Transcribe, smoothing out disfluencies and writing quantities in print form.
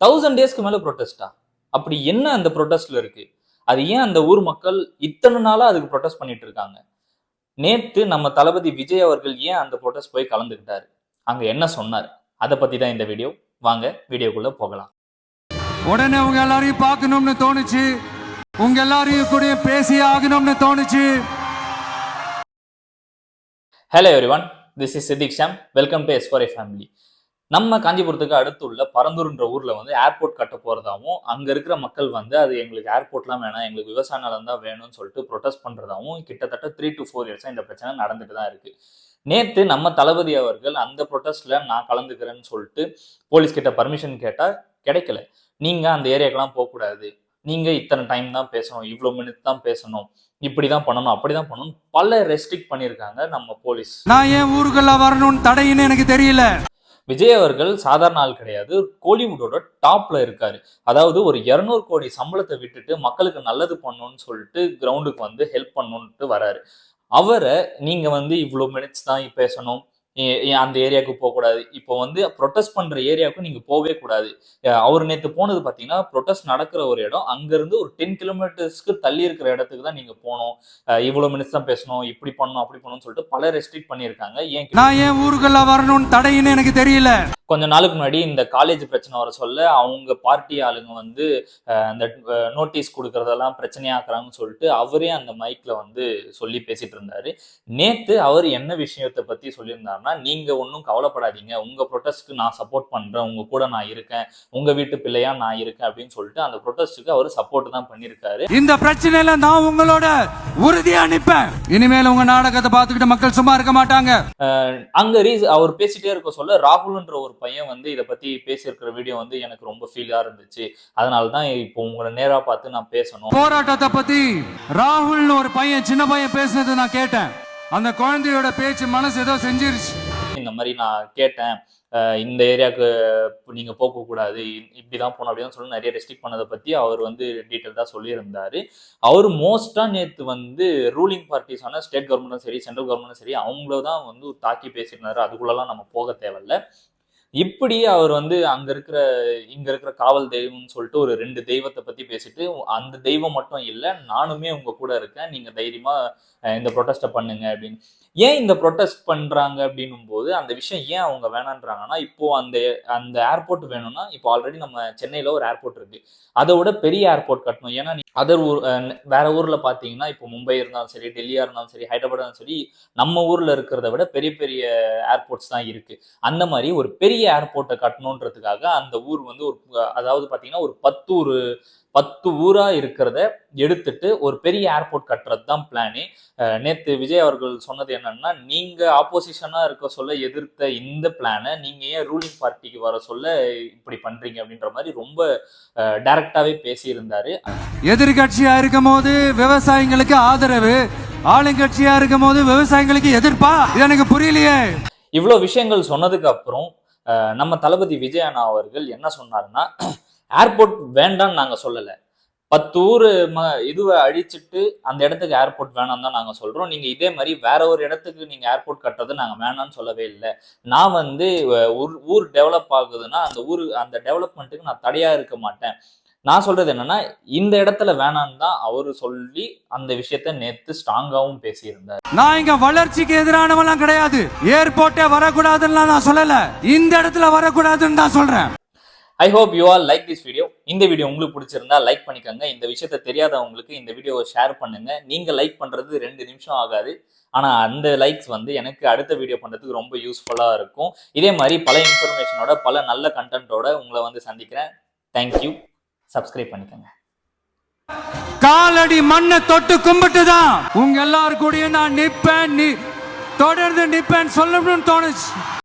1000 டேஸ்க்கு மேல ப்ரொட்டஸ்டா? அப்படி என்ன அந்த ப்ரொட்டஸ்ட்ல இருக்கு? அது ஏன் அந்த ஊர் மக்கள் இத்தனை நாளா அதுக்கு ப்ரொட்டஸ்ட் பண்ணிட்டு இருக்காங்க? நேத்து நம்ம தளபதி விஜய் அவர்கள் ஏன் அந்த ப்ரொட்டஸ்ட் போய் கலந்துக்கிட்டாரு? அங்க என்ன சொன்னார்? அதை பத்தி தான் இந்த வீடியோ. வாங்க வீடியோக்குள்ள போகலாம். உடனே உங்க எல்லாரையும் பார்க்கணும்னு தோணுச்சு, உங்க எல்லாரையும் கூட பேசி ஆகணும்னு தோணுச்சு. Hello everyone, this is Siddiq Sham. Welcome to S4A family. நம்ம காஞ்சிபுரத்துக்கு அடுத்துள்ள பரந்தூர்ன்ற ஊர்ல வந்து ஏர்போர்ட் கட்ட போறதாவும், அங்க இருக்கிற மக்கள் வந்து அது எங்களுக்கு ஏர்போர்ட்லாம் வேணாம், எங்களுக்கு விவசாய நிலம் தான் வேணும்னு சொல்லிட்டு ப்ரொட்டஸ்ட் பண்றதாவும் கிட்டத்தட்ட 3 to 4 இயர்ஸா இந்த பிரச்சனை நடந்துட்டு தான் இருக்கு. நேத்து நம்ம தளபதி அவர்கள் அந்த ப்ரொட்டஸ்ட்ல நான் கலந்துக்கிறேன்னு சொல்லிட்டு போலீஸ் கிட்ட பர்மிஷன் கேட்டா கிடைக்கல. நீங்க அந்த ஏரியாக்கெல்லாம் போகக்கூடாது, நீங்க இத்தனை டைம் தான் பேசணும், இவ்வளவு மினிட் தான் பேசணும், இப்படிதான் பண்ணணும், அப்படிதான் பண்ணணும், பல ரெஸ்ட்ரிக்ட் பண்ணியிருக்காங்க நம்ம போலீஸ். நான் ஏன் ஊருக்குள்ள வரணும்னு தடையின்னு எனக்கு தெரியல. விஜய் அவர்கள் சாதாரண ஆள் கிடையாது, கோலிவுட்டோட டாப்ல இருக்காரு. அதாவது ஒரு 200 கோடி சம்பளத்தை விட்டுட்டு மக்களுக்கு நல்லது பண்ணணும்னு சொல்லிட்டு கிரவுண்டுக்கு வந்து ஹெல்ப் பண்ணணும்ட்டு வராரு. அவரை நீங்க வந்து இவ்வளவு மினிட்ஸ் தான் பேசணும், அந்த ஏரியாவுக்கு போகக்கூடாது, இப்போ வந்து ப்ரொட்டஸ்ட் பண்ற ஏரியாவுக்கு நீங்க போகவே கூடாது. அவர் நேற்று போனது பாத்தீங்கன்னா ப்ரொட்டஸ்ட் நடக்கிற ஒரு இடம், அங்கிருந்து ஒரு 10 கிலோமீட்டர்ஸ்க்கு தள்ளி இருக்கிற இடத்துக்கு தான் நீங்க போகணும், இவ்வளவு மினிட்ஸ் தான் பேசணும், இப்படி பண்ணணும் அப்படி பண்ணணும்னு சொல்லிட்டு பல ரெஸ்ட்ரிக்ட் பண்ணியிருக்காங்க. நான் ஏன் ஊருக்குள்ள வரணும்னு தடையின்னு எனக்கு தெரியல. கொஞ்ச நாளுக்கு முன்னாடி இந்த காலேஜ் பிரச்சனை வர சொல்ல அவங்க பார்ட்டி ஆளுங்க வந்து அந்த நோட்டீஸ் கொடுக்கறதெல்லாம் பிரச்சனையாக்குறாங்கன்னு சொல்லிட்டு அவரே அந்த மைக்ல வந்து சொல்லி பேசிட்டு இருந்தாரு. நேத்து அவர் என்ன விஷயத்தை பத்தி சொல்லியிருந்தாருன்னா, நீங்க ஒன்றும் கவலைப்படாதீங்க, உங்க ப்ரொட்டஸ்ட்க்கு நான் சப்போர்ட் பண்றேன், உங்க கூட நான் இருக்கேன், உங்க வீட்டு பிள்ளையா நான் இருக்கேன் அப்படின்னு சொல்லிட்டு அந்த ப்ரொட்டஸ்ட்க்கு அவர் சப்போர்ட் தான் பண்ணியிருக்காரு. இந்த பிரச்சனையில நான் உங்களோட உறுதியா நிற்பேன். இனிமேல் உங்க நாடகத்தை பார்த்துக்கிட்டு மக்கள் சும்மா இருக்க மாட்டாங்க. அங்க அவர் பேசிட்டே இருக்க சொல்ல ராகுல்ன்ற ஒரு பையன் வந்து இதை பத்தி பேசியிருக்கிற வீடியோ வந்து எனக்கு ரொம்ப ஃபீலா இருந்துச்சு. அதனாலதான் இப்போ உங்களை நேரா பார்த்து நான் பேசணும். போராட்டத்தை பத்தி ராகுல்னு ஒரு பையன், சின்ன பையன் பேசினது நான் கேட்டேன். அந்த குழந்தையோட பேச்சு மனசு ஏதோ செஞ்சிருச்சு. இந்த மாதிரி நான் கேட்டேன், இந்த ஏரியாவுக்கு நீங்க போக கூடாது, இப்படிதான் போகணும் அப்படின்னு சொல்லி நிறைய ரெஸ்ட்ரிக்ட் பண்ணதை பத்தி அவர் வந்து டீட்டெயில்டா சொல்லியிருந்தாரு. அவர் மோஸ்டா நேத்து வந்து ரூலிங் பார்ட்டிஸான ஸ்டேட் கவர்மெண்ட்டும் சரி சென்ட்ரல் கவர்மெண்ட்டும் சரி அவங்களதான் வந்து தாக்கி பேசியிருந்தாரு. அதுக்குள்ளலாம் நம்ம போக தேவையில்ல. இப்படி அவர் வந்து இங்க இருக்கிற காவல் தெய்வம்னு சொல்லிட்டு ஒரு 2 தெய்வத்தை பத்தி பேசிட்டு, அந்த தெய்வம் மட்டும் இல்ல, நானுமே உங்க கூட இருக்கேன், நீங்க தைரியமா இந்த ப்ரொட்டஸ்ட பண்ணுங்க அப்படின்னு. ஏன் இந்த ப்ரொட்டஸ்ட் பண்றாங்க அப்படின்னும் போது அந்த விஷயம் ஏன் அவங்க வேணான்றாங்கன்னா, இப்போ அந்த அந்த ஏர்போர்ட் வேணும்னா, இப்போ ஆல்ரெடி நம்ம சென்னையில ஒரு ஏர்போர்ட் இருக்கு, அதை விட பெரிய ஏர்போர்ட் கட்டணும். ஏன்னா அதர் ஊர் வேற ஊர்ல பாத்தீங்கன்னா, இப்போ மும்பை இருந்தாலும் சரி, டெல்லியா இருந்தாலும் சரி, ஹைதராபாத் இருந்தாலும் சரி, நம்ம ஊர்ல இருக்கிறத விட பெரிய பெரிய ஏர்போர்ட்ஸ் தான் இருக்கு. அந்த மாதிரி ஒரு பெரிய ஏர்போர்ட்டை கட்டணுன்றதுக்காக அந்த ஊர் வந்து அதாவது பாத்தீங்கன்னா ஒரு 10 ஊரா இருக்கிறத எடுத்துட்டு ஒரு பெரிய ஏர்போர்ட் கட்டுறது தான் பிளானே. நேத்து விஜய் அவர்கள் சொன்னது என்னன்னா, நீங்க ஆப்போசிஷனா இருக்க சொல்ல எதிர்த்த இந்த பிளானை நீங்க ஏன் ரூலிங் பார்ட்டிக்கு வர சொல்ல இப்படி பண்றீங்க அப்படின்ற மாதிரி ரொம்ப டைரக்டாவே பேசியிருந்தாரு. எதிர்கட்சியா இருக்கும் போது விவசாயிகளுக்கு ஆதரவு, ஆளுங்கட்சியா இருக்கும் போது விவசாயிகளுக்கு எதிர்ப்பா, எனக்கு புரியலையே. இவ்வளவு விஷயங்கள் சொன்னதுக்கு அப்புறம் நம்ம தளபதி விஜய் அண்ணா அவர்கள் என்ன சொன்னாருன்னா, ஏர்போர்ட் வேண்டான்னு நாங்க சொல்லல, 10 ஊர் இதுவை அழிச்சிட்டு அந்த இடத்துக்கு ஏர்போர்ட் வேணாம் தான் நாங்க சொல்றோம். நீங்க இதே மாதிரி வேற ஒரு இடத்துக்கு நீங்க ஏர்போர்ட் கட்டுறது நாங்க வேணாம்னு சொல்லவே இல்லை. நான் வந்து ஊர் டெவலப் ஆகுதுன்னா அந்த டெவலப்மெண்ட்டுக்கு நான் தடையா இருக்க மாட்டேன். நான் சொல்றது என்னன்னா, இந்த இடத்துல வேணான்னு தான் அவரு சொல்லி அந்த விஷயத்த நேத்து ஸ்ட்ராங்காவும் பேசியிருந்தார். நான் இங்க வளர்ச்சிக்கு எதிரானவெல்லாம் கிடையாது, ஏர்போர்ட்டே வரக்கூடாதுன்னு நான் சொல்லல, இந்த இடத்துல வரக்கூடாதுன்னு தான் சொல்றேன். I hope you all like this video. இந்த வீடியோ உங்களுக்கு பிடிச்சிருந்தா லைக் பண்ணிக்கோங்க. இந்த விஷயத்த தெரியாதவங்களுக்கு இந்த வீடியோவை ஷேர் பண்ணுங்க. நீங்க லைக் பண்றது 2 நிமிஷம் ஆகாது, ஆனா அந்த லைக்ஸ் வந்து எனக்கு அடுத்த வீடியோ பண்றதுக்கு ரொம்ப யூஸ்ஃபுல்லா இருக்கும். இதே மாதிரி பல இன்ஃபர்மேஷனோட பல நல்ல கண்டென்ட்டோட உங்களை வந்து சந்திக்கிறேன். தேங்க்யூ. சப்ஸ்கிரைப் பண்ணிக்கோங்க. காலடி மண்ணை தொட்டு கும்பிட்டுதான் உங்க எல்லாரும் கூடயும் நான் நிப்பேன், தொடர்ந்து நிப்பேன் சொல்லணும்னு தோணுச்சு.